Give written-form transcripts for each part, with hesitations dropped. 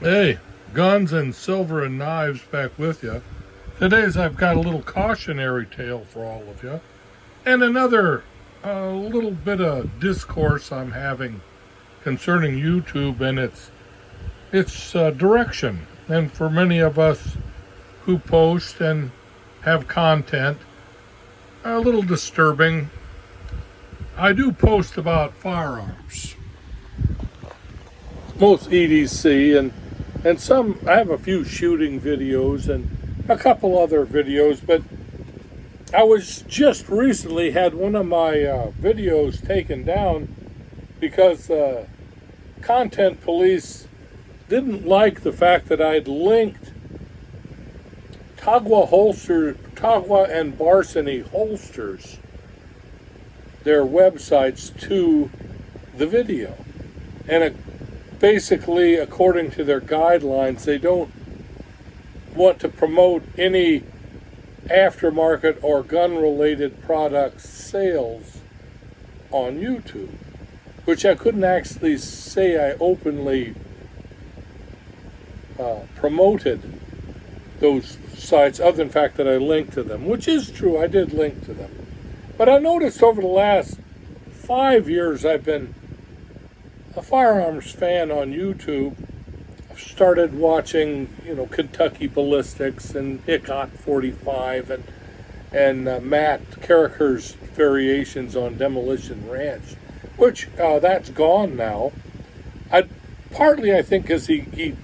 Hey, guns and silver and knives back with you. Today's I've got a little cautionary tale for all of you, and another little bit of discourse I'm having concerning YouTube and its direction. And for many of us who post and have content, a little disturbing. I do post about firearms, most EDC, and some. I have a few shooting videos and a couple other videos, but I was just recently had one of my videos taken down because content police didn't like the fact that I'd linked Tagua and Barsany holsters, their websites, to the video. And basically, according to their guidelines, they don't want to promote any aftermarket or gun-related product sales on YouTube, which I couldn't actually say I openly promoted those sites, other than the fact that I linked to them, which is true, I did link to them. But I noticed over the last 5 years I've been a firearms fan on YouTube. I've started watching, Kentucky Ballistics and Hickok 45 and Matt Carricker's variations on Demolition Ranch, which that's gone now. Partly I think because he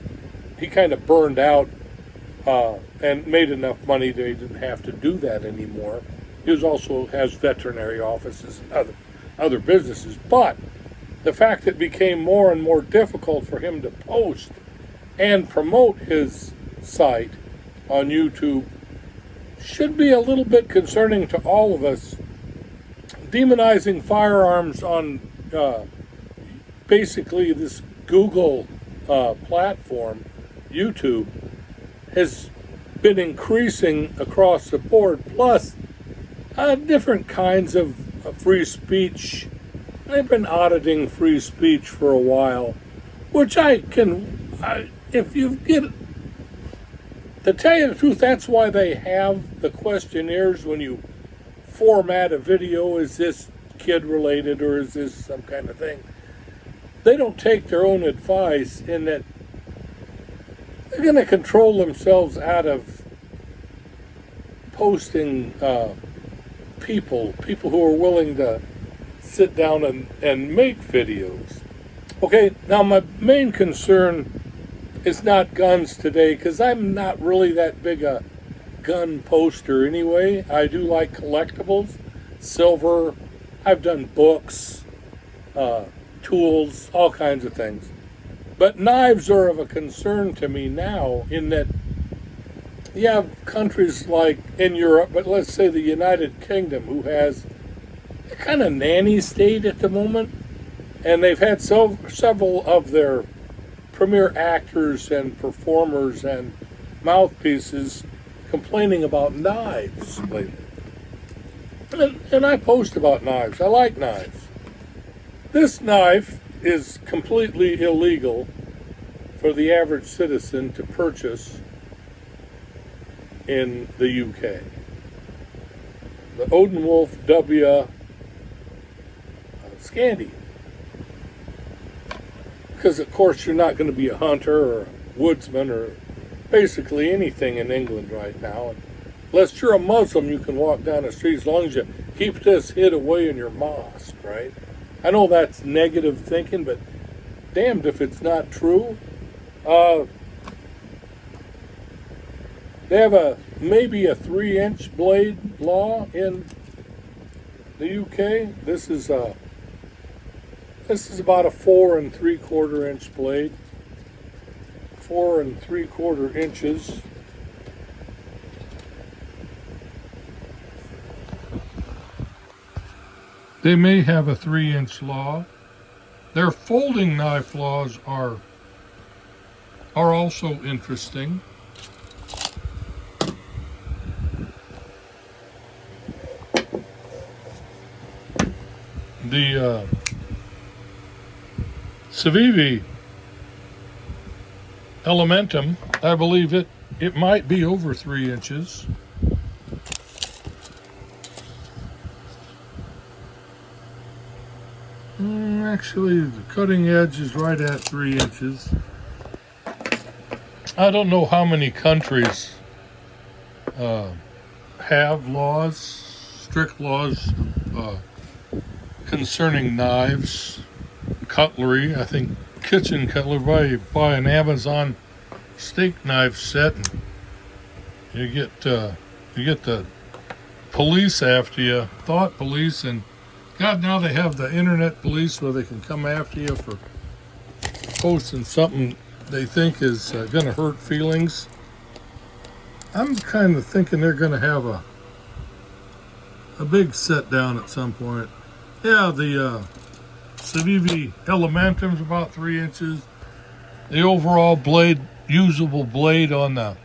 kind of burned out and made enough money that he didn't have to do that anymore. He also has veterinary offices and other businesses. But the fact that it became more and more difficult for him to post and promote his site on YouTube should be a little bit concerning to all of us. Demonizing firearms on basically this Google platform, YouTube, has been increasing across the board, plus different kinds of free speech. They've been auditing free speech for a while, which if you get, to tell you the truth, that's why they have the questionnaires when you format a video. Is this kid related or is this some kind of thing? They don't take their own advice in that they're going to control themselves out of posting people who are willing to sit down and make videos. Okay, now my main concern is not guns today, because I'm not really that big a gun poster anyway. I do like collectibles, silver, I've done books, tools, all kinds of things. But knives are of a concern to me now, in that you have countries like in Europe, but let's say the United Kingdom, who has a kind of nanny state at the moment, and they've had several of their premier actors and performers and mouthpieces complaining about knives lately. And I post about knives. I like knives. This knife is completely illegal for the average citizen to purchase in the UK. The Odenwolf W Scandi. Because of course you're not going to be a hunter or a woodsman or basically anything in England right now. Unless you're a Muslim, you can walk down the street as long as you keep this hid away in your mosque, right? I know that's negative thinking, but damned if it's not true. They have maybe a 3-inch blade law in the UK. This is about a 4 3/4 inch blade. 4 3/4 inches. They may have a 3-inch law. Their folding knife laws are also interesting. The Civivi Elementum. I believe it might be over 3 inches. Actually, the cutting edge is right at 3 inches. I don't know how many countries have laws, strict laws concerning knives, cutlery. I think kitchen cutlery. Buy an Amazon steak knife set, and you get the police after you, thought police, and God, now they have the internet police where they can come after you for posting something they think is going to hurt feelings. I'm kind of thinking they're going to have a big sit down at some point. Yeah, the Civivi Elementum is about 3 inches. The overall blade, usable blade on the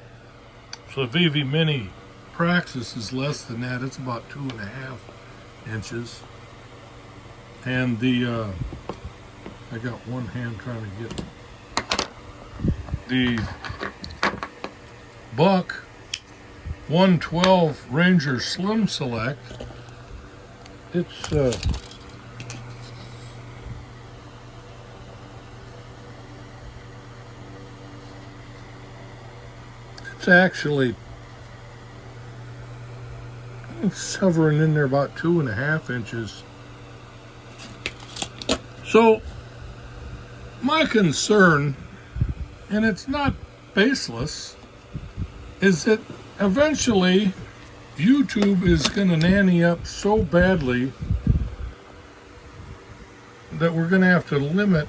Civivi Mini Praxis is less than that. It's about 2.5 inches. And the, I got one hand trying to get the Buck 112 Ranger Slim Select. It's actually, it's hovering in there about 2.5 inches. So my concern, and it's not baseless, is that eventually YouTube is going to nanny up so badly that we're going to have to limit,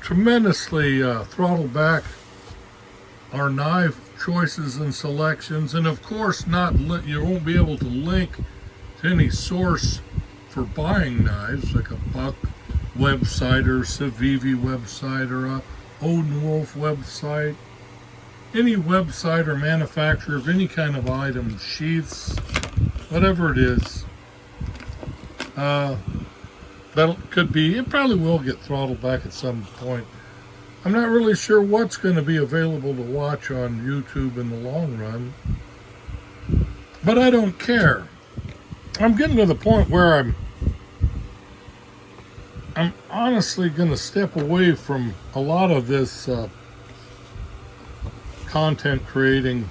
tremendously throttle back our knife choices and selections, and of course you won't be able to link to any source for buying knives, like a Buck website or Civivi website or a Odin Wolf website. Any website or manufacturer of any kind of item, sheaths, whatever it is, that could be, it probably will get throttled back at some point. I'm not really sure what's going to be available to watch on YouTube in the long run, but I don't care. I'm getting to the point where I'm honestly going to step away from a lot of this content creating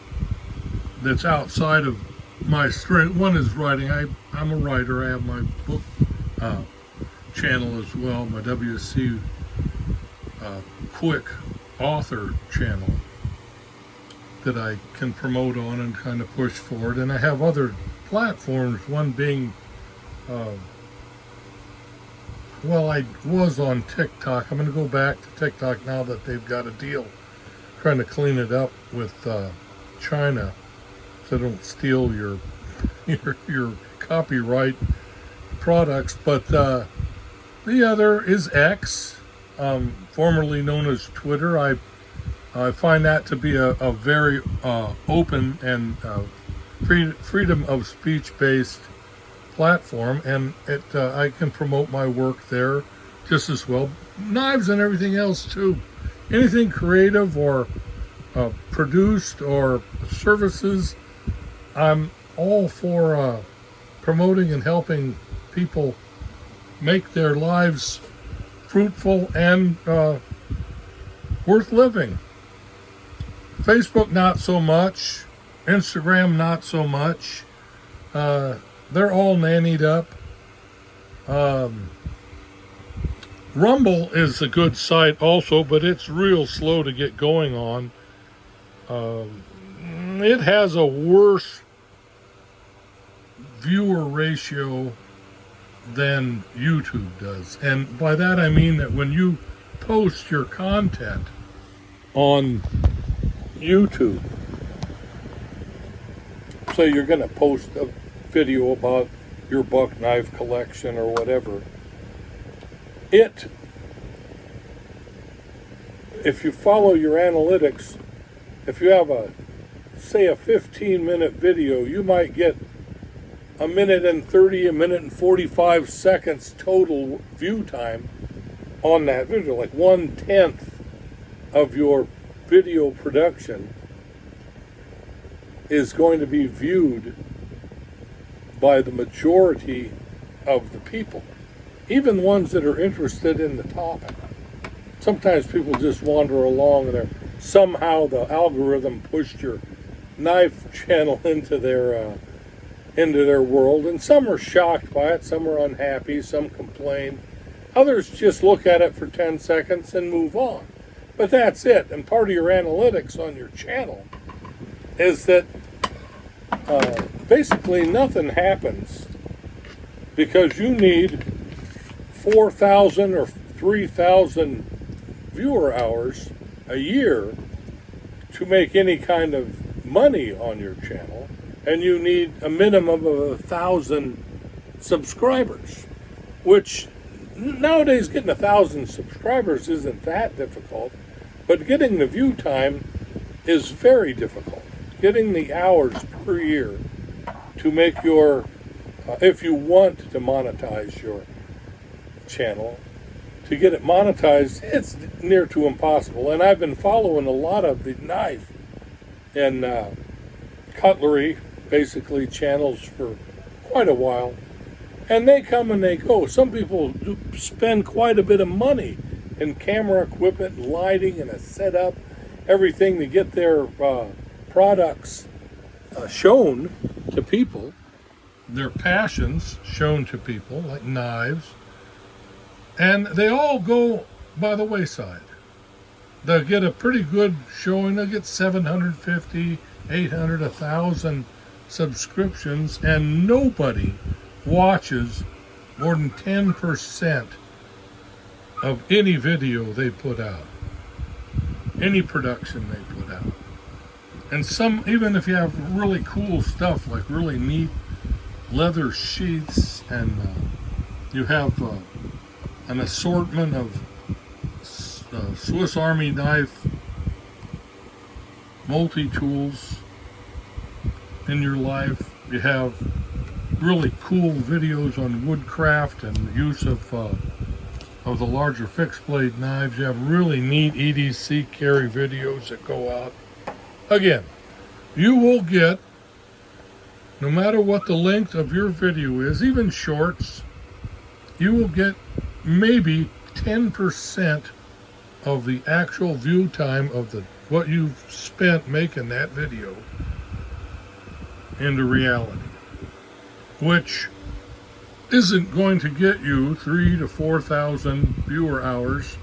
that's outside of my strength. One is writing. I'm a writer. I have my book channel as well, my WC Quick author channel that I can promote on and kind of push forward. And I have other platforms, one being I was on TikTok. I'm going to go back to TikTok now that they've got a deal, trying to clean it up with China so they don't steal your copyright products. But the other is X, formerly known as Twitter. I find that to be a very open and freedom of speech based platform, and I can promote my work there just as well. Knives and everything else too. Anything creative or produced or services, I'm all for promoting and helping people make their lives fruitful and worth living. Facebook, not so much. Instagram, not so much. They're all nannied up. Rumble is a good site also, but it's real slow to get going on. It has a worse viewer ratio than YouTube does. And by that I mean that when you post your content on YouTube, say you're going to post a video about your buck knife collection or whatever, if you follow your analytics, if you have a 15-minute video, you might get a minute and 30, a minute and 45 seconds total view time on that video, like 1/10 of your video production is going to be viewed by the majority of the people, even the ones that are interested in the topic. Sometimes people just wander along and somehow the algorithm pushed your knife channel into their world, and some are shocked by it, some are unhappy, some complain. Others just look at it for 10 seconds and move on. But that's it. And part of your analytics on your channel is that basically nothing happens because you need 4,000 or 3,000 viewer hours a year to make any kind of money on your channel, and you need a minimum of 1,000 subscribers, which nowadays getting 1,000 subscribers isn't that difficult, but getting the view time is very difficult. Getting the hours per year to make your, if you want to monetize your channel, to get it monetized, it's near to impossible. And I've been following a lot of the knife and cutlery, basically, channels for quite a while. And they come and they go. Some people do spend quite a bit of money in camera equipment, lighting, and a setup, everything to get their products shown to people, their passions shown to people, like knives. And they all go by the wayside. They'll get a pretty good showing. They'll get 750, 800, 1,000 subscriptions, and nobody watches more than 10% of any video they put out, any production they put out. And some, even if you have really cool stuff, like really neat leather sheaths, and you have an assortment of Swiss Army knife multi-tools in your life, you have really cool videos on woodcraft and use of the larger fixed blade knives. You have really neat EDC carry videos that go out. Again, you will get, no matter what the length of your video is, even shorts, you will get maybe 10% of the actual view time of what you've spent making that video into reality, which isn't going to get you 3,000 to 4,000 viewer hours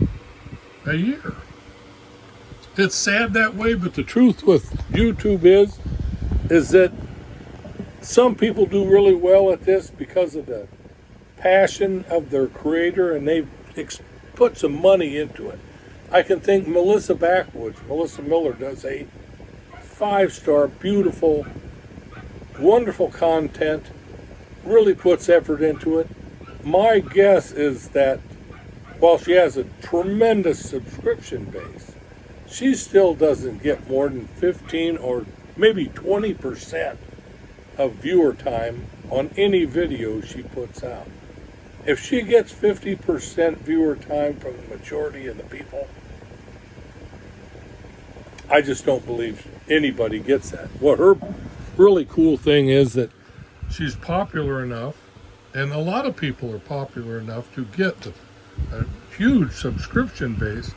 a year. It's sad that way, but the truth with YouTube is that some people do really well at this because of the passion of their creator, and they've put some money into it. I can think Melissa Miller does a 5-star, beautiful, wonderful content, really puts effort into it. My guess is that while she has a tremendous subscription base, she still doesn't get more than 15 or maybe 20% of viewer time on any video she puts out. If she gets 50% viewer time from the majority of the people, I just don't believe anybody gets that. What her really cool thing is that she's popular enough, and a lot of people are popular enough to get a huge subscription base,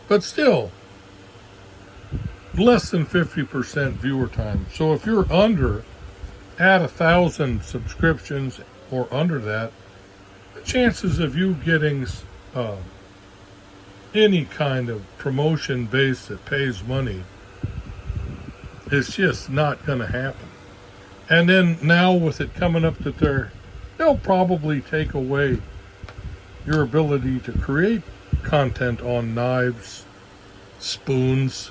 but still less than 50% viewer time. So if you're at 1,000 subscriptions or under that, the chances of you getting any kind of promotion base that pays money is just not going to happen. And then now with it coming up that they'll probably take away your ability to create content on knives, spoons.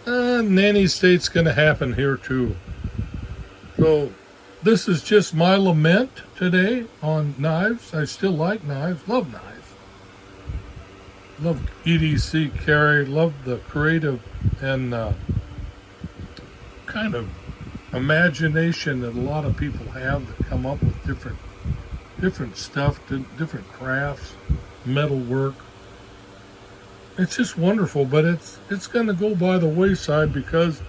Nanny state's going to happen here too. So this is just my lament today on knives. I still like knives, love knives. Love EDC carry, love the creative and kind of imagination that a lot of people have that come up with different stuff, different crafts, metal work. it's just wonderful, but it's going to go by the wayside because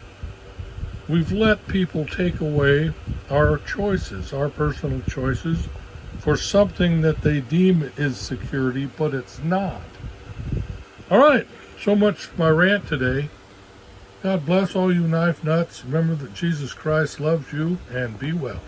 we've let people take away our choices, our personal choices, for something that they deem is security, but it's not. All right, so much for my rant today. God bless all you knife nuts. Remember that Jesus Christ loves you, and be well.